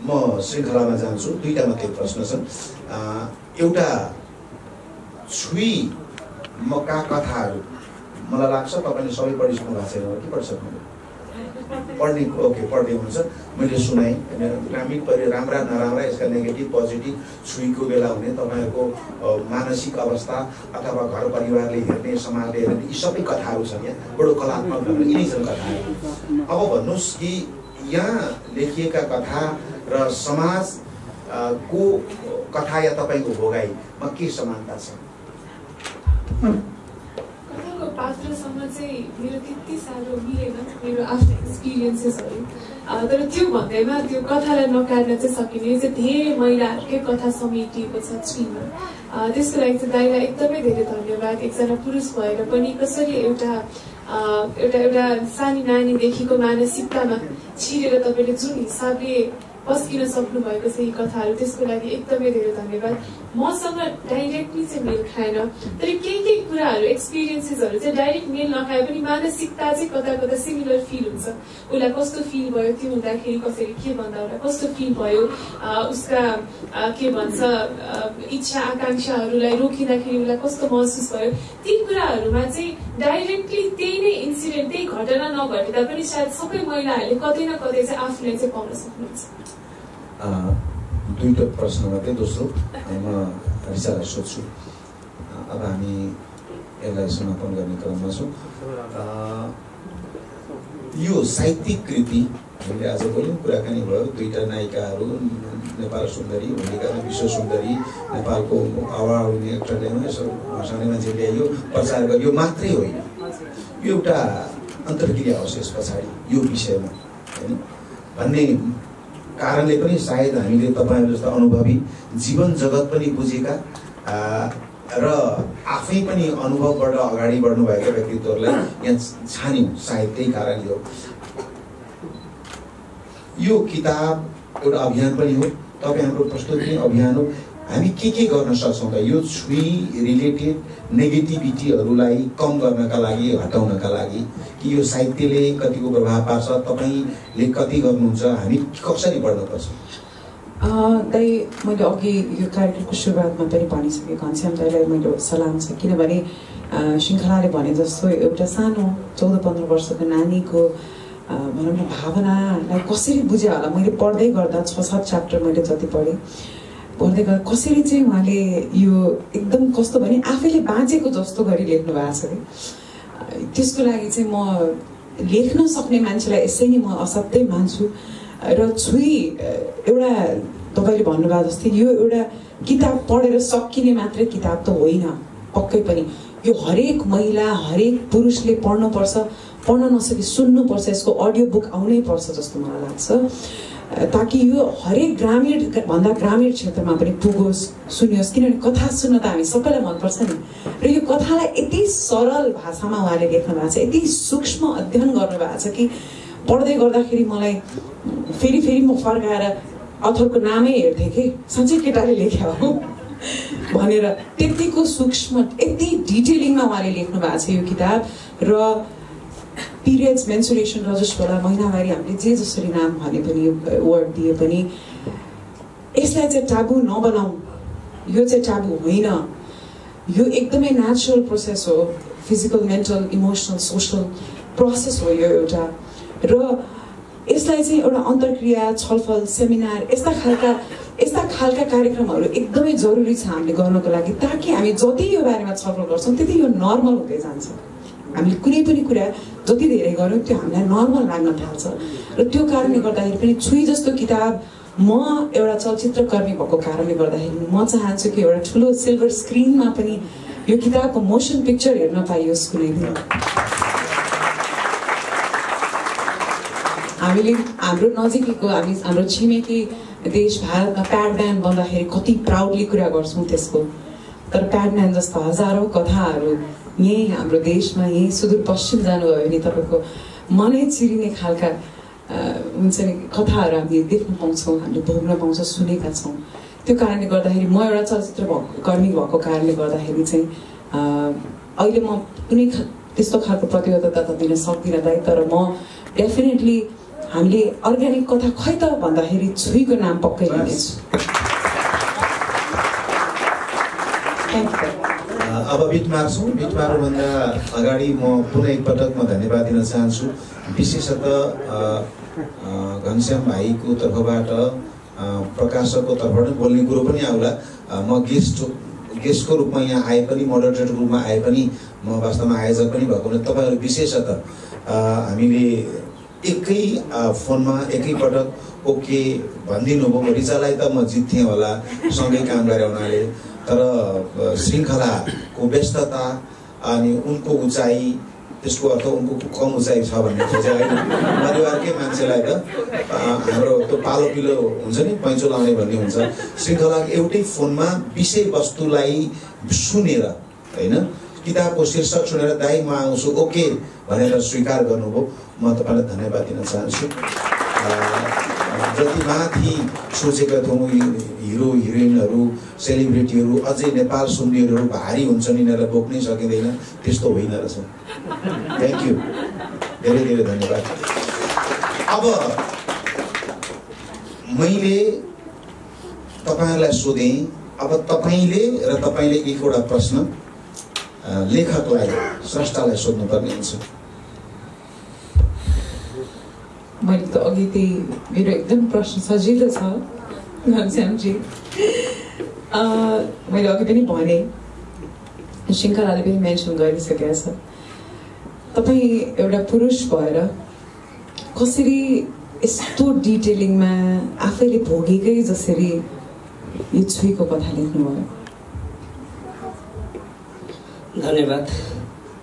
Speaker 1: म श्रृङ्खलामा जान्छु दुईटा मात्रै प्रश्न छन् एउटा छुई मका कथाहरू मलाई लाग्छ तपाईँले सबै पढिसक्नु भएको छैन के पढिसक्नु पढ्ने हुनुहुन्छ मैले सुनाएँ ग्रामीण राम्रा नराम्रा यसका नेगेटिभ पोजिटिभ छुईको बेला हुने तपाईँहरूको मानसिक अवस्था अथवा घर परिवारले हेर्ने समाजले हेर्ने यी सबै कथाहरू छन् यहाँ बडो कलात्मक यिनै छन् कथाहरू अब भन्नुहोस् कि यहाँ लेखिएका कथा र समाजको कथा या तपाईँको भोगाईमा के समानता छ
Speaker 2: कथाको पात्रसँग चाहिँ मेरो त्यति साह्रो मिलेन मेरो आफ्नो एक्सपिरियन्सेसहरू तर त्यो भन्दैमा त्यो कथालाई नकाट्न चाहिँ सकिने चाहिँ धेरै महिलाहरूकै कथा समेटिएको छ छुइमा त्यसको लागि चाहिँ दाइलाई एकदमै धेरै धन्यवाद एकजना पुरुष भएर पनि कसरी एउटा सानी नानीदेखिको मानसिकतामा छिरेर तपाईँले जुन हिसाबले पस्किन सक्नु भएको छ यी कथाहरू त्यसको लागि एकदमै धेरै धन्यवाद मसँग डाइरेक्टली चाहिँ मेल खाएन तर केही कुराहरू एक्सपिरियन्सेसहरू चाहिँ डाइरेक्ट मेल नखाए पनि मानसिकता चाहिँ कता कता सिमिलर फिल हुन्छ उसलाई कस्तो फिल भयो त्यो हुँदाखेरि कसरी के भन्दा उसलाई कस्तो फिल भयो उसका के भन्छ इच्छा आकांक्षाहरूलाई रोकिँदाखेरि उसलाई कस्तो महसुस भयो ती कुराहरूमा चाहिँ डाइरेक्टली त्यही नै इन्सिडेन्ट त्यही घटना नघटे तापनि सायद सबै महिलाहरूले कतै न कतै चाहिँ आफूलाई चाहिँ पाउन सक्नुहुन्छ
Speaker 1: दुईटा प्रश्न मात्रै दोस्रो म रिसालाई सोध्छु अब हामी यसलाई समापन गर्ने क्रममा छौँ यो साहित्यिक कृति हामीले आज बोल्यौँ कुराकानी भयो दुईटा नायिकाहरू नेपाल सुन्दरी भूमिका विश्व सुन्दरी नेपालको अवार्ड हुने एउटा यसो भाषाउने मान्छे ल्याइयो प्रचार गरियो मात्रै होइन यो एउटा अन्तर्क्रिया होस् यस पछाडि यो विषयमा होइन भन्ने कारणले पनि सायद हामीले तपाईहरु जस्ता अनुभवी जीवन जगत पनि बुझेका र आफै पनि अनुभवबाट अगाडि बढ्नु भएका व्यक्तित्वहरूलाई यहाँ छान्यौं सायद त्यही कारणले हो यो किताब एउटा अभियान पनि हो तपाई हाम्रो प्रस्तुति अभियान हो हामी के गर्न सक्छौं त यो छुई रिलेटेड नेगेटिभिटीहरूलाई कम गर्नका लागि हटाउनका लागि कि यो साहित्यले कतिको प्रभाव पार्छ तपाईले कति गर्नुहुन्छ हामी कसरी बढ्नुपर्छ
Speaker 3: दाइ मैले अघि यो कार्यक्रमको सुरुवातमा पनि भनिसकेँ घनश्याम दाइलाई मेरो सलाम छ किनभने श्रृङ्खलाले भने जस्तो एउटा सानो 14-15 वर्षको नानीको भनौँ न भावनालाई कसरी बुझे होला मैले पढ्दै गर्दा 6-7 च्याप्टर मैले जति पढेँ पढ्दै गर्दा कसरी चाहिँ उहाँले यो एकदम कस्तो भने आफैले बाँचेको जस्तो गरी लेख्नु भएको छ कि त्यसको लागि चाहिँ म लेख्न सक्ने मान्छेलाई यसै नै म असाध्यै मान्छु र छुई एउटा तपाईले भन्नुभयो जस्तै यो एउटा किताब पढेर सकिने मात्रै किताब त होइन पक्कै पनि यो हरेक महिला हरेक पुरुषले पढ्नुपर्छ पढ्न नसके सुन्नुपर्छ यसको अडियो बुक आउनै पर्छ जस्तो मलाई लाग्छ ताकि यो हरेक ग्रामीण भन्दा ग्रामीण क्षेत्रमा पनि पुगोस् सुनियोस् किनभने कथा सुन्न त हामी सबैलाई मनपर्छ नि र यो कथालाई यति सरल भाषामा उहाँले लेख्नु भएको छ यति सूक्ष्म अध्ययन गर्नु भएको छ कि पढ्दै गर्दाखेरि मलाई फेरि म फर्काएर अथरको नामै हेर्थेँ कि साँच्चै केटाले लेख्या हो भनेर त्यतिको सूक्ष्म यति डिटेलिङमा उहाँले लेख्नु भएको छ यो किताब र पिरियड्स मेन्सुरेसन रजस्वला महिनावारी हामीले जे जसरी नाम भने पनि वर्ड दिए पनि यसलाई चाहिँ टाबु नबनाऊ यो चाहिँ टाबु होइन यो एकदमै नेचुरल प्रोसेस हो physical mental emotional social process हो यो एउटा र यसलाई चाहिँ एउटा अन्तर्क्रिया छलफल सेमिनार यस्ता खालका कार्यक्रमहरू एकदमै जरुरी छ हामीले गर्नको लागि ताकि हामी जति यो बारेमा छलफल गर्छौँ त्यति यो नर्मल हुँदै जान्छ हामीले कुनै पनि कुरा जति धेरै गर्यौँ त्यो हामीलाई नर्मल लाग्न थाल्छ र त्यो कारणले गर्दाखेरि पनि छुई जस्तो किताब म एउटा चलचित्रकर्मी भएको कारणले गर्दाखेरि म चाहन्छु कि एउटा ठुलो सिल्भर स्क्रिनमा पनि यो किताबको मोसन पिक्चर हेर्न पाइयोस् कुनै दिन हामीले हाम्रो नजिकैको हाम्रो छिमेकी देश भारतमा प्याडम्यान बन्दाखेरि कति प्राउडली कुरा गर्छौँ त्यसको तर प्याडम्यान जस्ता हजारौं कथाहरू यही हाम्रो देशमा यही सुदूरपश्चिम जानुभयो भने तपाईँको मनै चिरिने खालका हुन्छ नि कथाहरू हामीले देख्न पाउँछौँ हामीले भोग्न पाउँछौँ सुनेका छौँ त्यो कारणले गर्दाखेरि म एउटा चलचित्र कर्मी भएको कारणले गर्दाखेरि चाहिँ अहिले म कुनै त्यस्तो खालको प्रतिबद्धता त दिन सक्दिनँ दाइ तर म डेफिनेटली हामीले अर्ग्यानिक कथा खै त भन्दाखेरि छुईको नाम पक्कै लिनेछु
Speaker 1: अब बिट मार्नुभन्दा अगाडि म पुनः एकपटक म धन्यवाद दिन चाहन्छु विशेषतः घनश्याम भाइको तर्फबाट प्रकाशकको तर्फबाट बोल्ने कुरो पनि आउला म गेस्टको रूपमा यहाँ आए पनि मोडरेटरको रूपमा आए पनि म वास्तवमा आयोजक पनि भएको हुनाले तपाईँहरू विशेषतः हामीले एकै फोनमा एकैपटक ओके भनिदिनु भयो रिचालाई त म जित्थेँ होला सँगै काम गरे हुनाले तर श्रृङ्खलाको व्यस्तता अनि उनको उचाइ त्यसको अर्थ उनको कम उचाइ छ भन्ने खोजे होइन परिवारकै मान्छेलाई त हाम्रो त्यो पालो पिलो हुन्छ नि पैँचो लाउने भन्ने हुन्छ श्रृङ्खला एउटै फोनमा विषयवस्तुलाई सुनेर होइन किताबको शीर्षक सुनेर दाइ म आउँछु ओके भनेर स्वीकार गर्नुभयो म तपाईँलाई धन्यवाद दिन चाहन्छु जति माथि सोचेका थियौँ हिरो हिरोइनहरू सेलिब्रिटीहरू अझै नेपाल सुन्नेहरू भारी हुन्छन् यिनीहरूलाई बोक्नै सकिँदैन त्यस्तो होइन रहेछ थ्याङ्क यू धेरै धेरै धन्यवाद अब मैले तपाईँहरूलाई सोधेँ अब तपाईँले एकवटा प्रश्न लेखकलाई स्रष्टालाई सोध्नुपर्ने हुन्छ
Speaker 3: मैले त अघि त्यही मेरो एकदम प्रश्न सजिलो छ घनश्यामजी मैले अघि पनि भने श्रृङ्खलाले पनि मेन्सन गरिसकेका छ तपाईँ एउटा पुरुष भएर कसरी यस्तो डिटेलिङमा आफैले भोगेकै जसरी यो छुईको कथा लेख्नुभयो
Speaker 4: धन्यवाद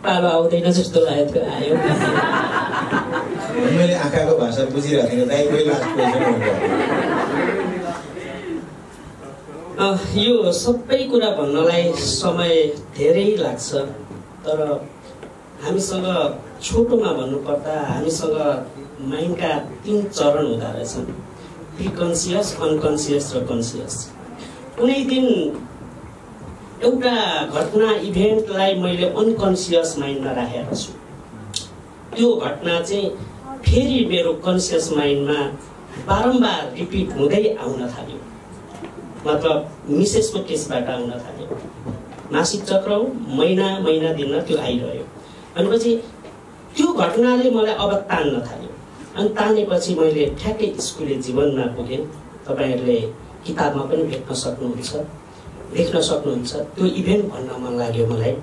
Speaker 4: पालो आउँदैन जस्तो लागेको आयो
Speaker 1: मैले आँखाको भाषा बुझिरहेको थिएँ दाइ कोही लास्ट क्वेसन
Speaker 4: यो सबै कुरा भन्नलाई समय धेरै लाग्छ तर हामीसँग छोटोमा भन्नुपर्दा हामीसँग माइन्डका 3 चरण हुँदो रहेछन् प्रिकन्सियस अनकन्सियस र कन्सियस कुनै दिन एउटा घटना इभेन्टलाई मैले अनकन्सियस माइन्डमा राखेको छु त्यो घटना चाहिँ फेरि मेरो कन्सियस माइन्डमा बारम्बार रिपिट हुँदै आउन थाल्यो मतलब मिसेसको केसबाट आउन थाल्यो मासिक चक्र हो महिना दिन त्यो आइरह्यो भनेपछि त्यो घटनाले मलाई अब तान्न थाल्यो अनि तानेपछि मैले ठ्याक्कै स्कुले जीवनमा पुगेँ तपाईँहरूले किताबमा पनि देख्न सक्नुहुन्छ त्यो इभेन्ट भन्न मन लाग्यो मलाई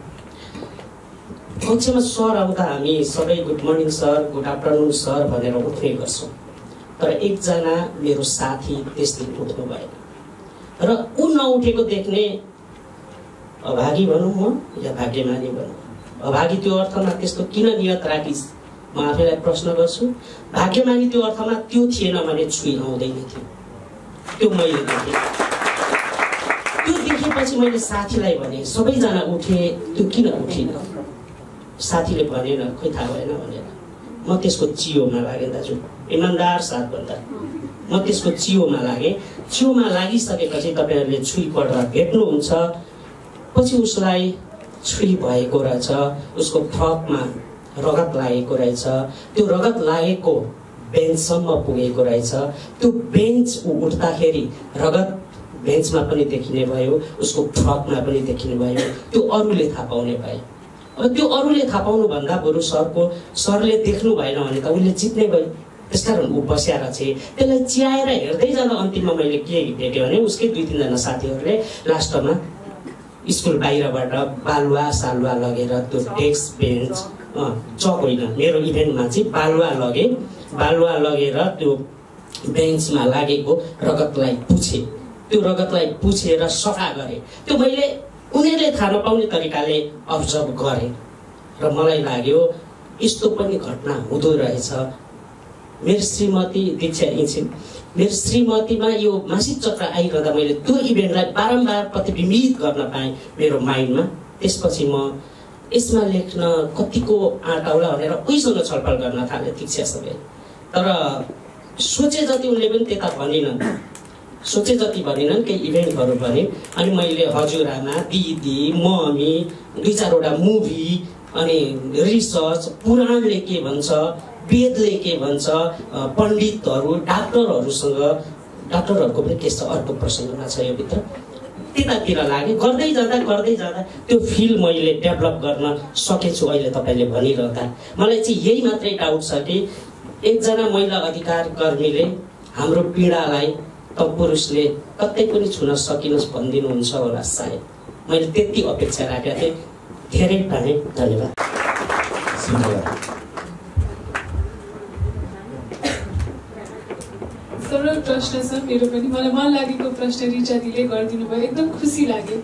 Speaker 4: कक्षामा सर आउँदा हामी सबै good morning sir good afternoon sir भनेर उठ्ने गर्छौँ तर एकजना मेरो साथी त्यस दिन उठ्नु भएन र ऊ नउठेको देख्ने अभागी भनौँ म या भाग्यमानी भनौँ अभागी त्यो अर्थमा त्यस्तो किन नियत राखिस् म आफैलाई प्रश्न गर्छु भाग्यमानी त्यो अर्थमा त्यो थिएन भने छुई आउँदैन थियो त्यो मैले देखेँ त्यो देखेपछि मैले साथीलाई भने सबैजना उठे त्यो किन उठिन साथीले भनेन खोइ थाहा भएन भनेर म त्यसको चियोमा लागेँ दाजु इमान्दार साथ भन्दा म त्यसको चियोमा लागेँ चियोमा लागिसकेपछि तपाईँहरूले छुई पढ्दा भेट्नुहुन्छ पछि उसलाई छुई भएको रहेछ उसको फ्रकमा रगत लागेको रहेछ त्यो रगत लागेको बेन्चसम्म पुगेको रहेछ त्यो बेन्च उठ्दाखेरि रगत बेन्चमा पनि देखिने भयो उसको फ्रकमा पनि देखिने भयो त्यो अरूले थाहा पाउने भयो अब त्यो अरूले थाहा पाउनु भन्दा बरु सरले देख्नु भएन भने त उसले जित्ने भयो त्यसकारण ऊ बस्या रहेछ त्यसलाई चियाएर हेर्दै जाँदा अन्तिममा मैले के भेटेँ भने उसकै 2-3 जना साथीहरूले लास्टमा स्कुल बाहिरबाट बालुवा सालुवा लगेर त्यो डेस्क बेन्च चक होइन मेरो इभेन्टमा चाहिँ बालुवा लगेर त्यो बेन्चमा लागेको रगतलाई पुछे त्यो रगतलाई पुछेर सफा गरे त्यो मैले उनीहरूले थाहा नपाउने तरिकाले अब्जर्भ गरेँ र मलाई लाग्यो यस्तो पनि घटना हुँदो रहेछ मेरो श्रीमती दीक्षा इन्छिन् मेरो श्रीमतीमा यो मासिक चक्र आइरहँदा मैले त्यो इभेन्टलाई बारम्बार प्रतिबिम्बित गर्न पाएँ मेरो माइन्डमा त्यसपछि म यसमा लेख्न कतिको आँट आउला भनेर उहीसँग छलफल गर्न थालेँ दीक्षासँग तर सोचे जति उनले पनि त्यता भनिनन् सोचे जति भनिनन् केही इभेन्टहरू भने अनि मैले हजुरआमा दिदी मम्मी 2-4वटा मुभी अनि रिसर्च पुराणले के भन्छ वेदले के भन्छ पण्डितहरू डाक्टरहरूको पनि के छ अर्को प्रसङ्गमा छ यो भित्र त्यतातिर लागे गर्दै जाँदा त्यो फिल मैले डेभलप गर्न सकेछु अहिले तपाईँले भनिरहँदा मलाई चाहिँ यही मात्रै डाउट छ कि एकजना महिला अधिकार कर्मीले हाम्रो पीडालाई त पुरुषले कतै पनि छुन सकिनुहोस् भनिदिनुहुन्छ होला सायद मैले त्यति अपेक्षा राखेको थिएँ धेरै पाएँ धन्यवाद
Speaker 2: So सरल प्रश्न छ मेरो पनि, मलाई मन लागेको प्रश्न रिचादीले गरिदिनु भयो, एकदम खुसी लाग्यो।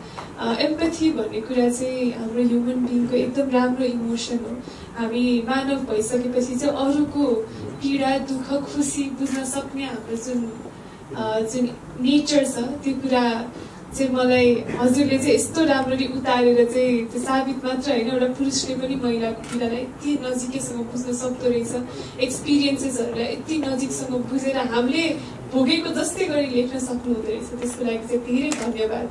Speaker 2: एम्पथी भन्ने कुरा चाहिँ हाम्रो ह्युमन बिङको एकदम राम्रो इमोसन हो। हामी मानव भइसकेपछि चाहिँ अरूको पीडा दुःख खुसी बुझ्न सक्ने हाम्रो जुन नेचर छ त्यो कुरा चाहिँ मलाई हजुरले चाहिँ यस्तो राम्ररी उतारेर चाहिँ त्यो साबित मात्र होइन, एउटा पुरुषले पनि महिलाको पीडालाई यति नजिकैसँग बुझ्न सक्दो रहेछ, एक्सपिरियन्सेसहरूलाई यति नजिकसँग बुझेर हामीले भोगेको जस्तै गरी लेख्न सक्नुहुँदो रहेछ, त्यसको लागि चाहिँ धेरै धन्यवाद।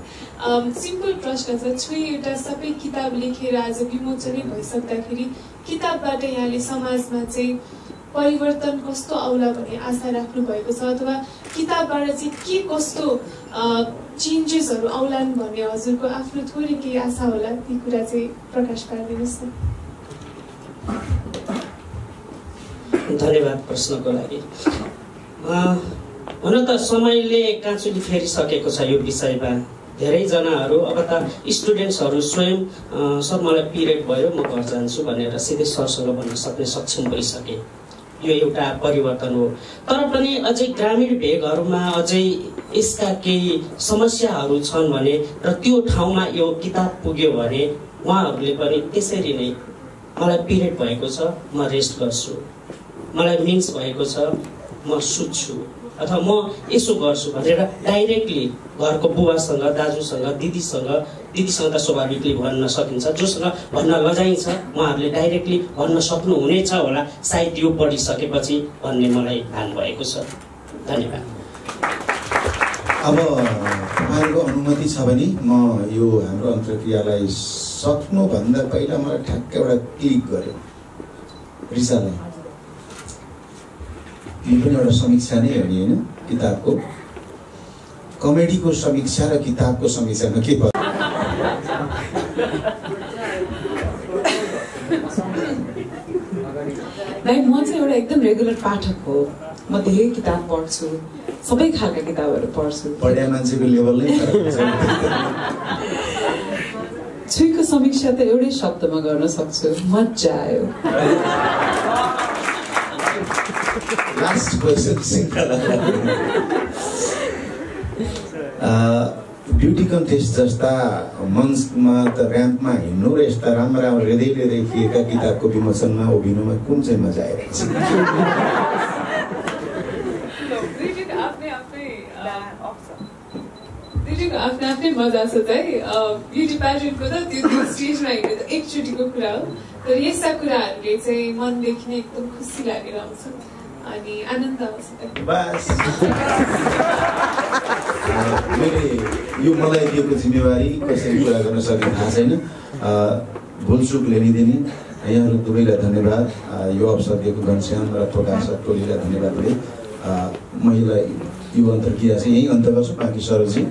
Speaker 2: सिम्पल प्रश्न छ, छुई एउटा सबै किताब लेखेर आज विमोचनै भइसक्दाखेरि किताबबाट यहाँले समाजमा चाहिँ परिवर्तन कस्तो आउला भन्ने आशा राख्नु भएको छ, अथवा किताबबाट चाहिँ के कस्तो चेन्जेसहरू आउलान् भन्ने हजुरको आफ्नो थोरै केही आशा होला, ती कुरा चाहिँ प्रकाश पारिदिनुहोस् न।
Speaker 4: धन्यवाद प्रश्नको लागि। हुन त समयले काँचुली फेरिसकेको छ यो विषयमा। धेरैजनाहरू अब त स्टुडेन्ट्सहरू स्वयं सर मलाई पिरियड भयो म घर जान्छु भनेर सिधै सरसँग भन्न सक्ने सक्षम भइसके। यो एउटा परिवर्तन हो, तर पनि अझै ग्रामीण भेगहरूमा अझै यसका केही समस्याहरू छन् भने र त्यो ठाउँमा यो किताब पुग्यो भने उहाँहरूले पनि त्यसरी नै मलाई पिरियड भएको छ म रेस्ट गर्छु, मलाई मिन्स भएको छ म सुत्छु, अथवा म यसो गर्छु भनेर डाइरेक्टली घरको बुबासँग दाजुसँग दिदीसँग त स्वाभाविकले भन्न सकिन्छ, जोसँग भन्न लजाइन्छ उहाँहरूले डाइरेक्टली भन्न सक्नुहुनेछ होला सायद यो पढिसकेपछि भन्ने मलाई भान भएको छ। धन्यवाद।
Speaker 1: अब तपाईँहरूको अनुमति छ भने म यो हाम्रो अन्तर्क्रियालाई सक्नुभन्दा पहिला मलाई ठ्याक्क एउटा क्लिक गर्यो रिसालाई। यो पनि एउटा समीक्षा नै हो नि होइन, किताबको कमेडीको समीक्षा र किताबको समीक्षामा के पर्छ?
Speaker 3: म चाहिँ एउटा एकदम रेगुलर पाठक हो, म धेरै किताब पढ्छु, सबै खालका किताबहरू पढ्छु।
Speaker 1: पढ्या मान्छेको लेभल नै
Speaker 3: छुईको समीक्षा त एउटै शब्दमा गर्न सक्छु, मजा आयो।
Speaker 1: लास्ट क्वेसन ब्युटी कन्टेस्ट जस्ता मञ्चमा त ऱ्याम्पमा हिँड्नु र यस्ता राम्रा राम्रा हृदयले लेखिएका किताबको विमोचनमा उभिनुमा कुन चाहिँ मजा आइरहेछ?
Speaker 2: आफ्नो आफ्नै मजा छ चाहिँ। ब्युटी प्याजेन्टको त त्यो स्टेजमा हिँड्नु त एकचोटिको कुरा हो, तर यस्ता कुराहरूले चाहिँ मनदेखि नै एकदम खुसी लागेर आउँछ अनि आनन्द आउँछ।
Speaker 1: बस मैले यो मलाई दिएको जिम्मेवारी कसरी पुरा गर्न सक्ने थाहा छैन, भुलचुक लेनिदिने यहाँहरू दुवैलाई धन्यवाद। यो अवसर दिएको घनश्याम र प्रकाशक टोलीलाई धन्यवाद दिँदै महिला यो अन्तर्क्रिया चाहिँ यहीँ अन्त गर्छु। बाँकी सरजी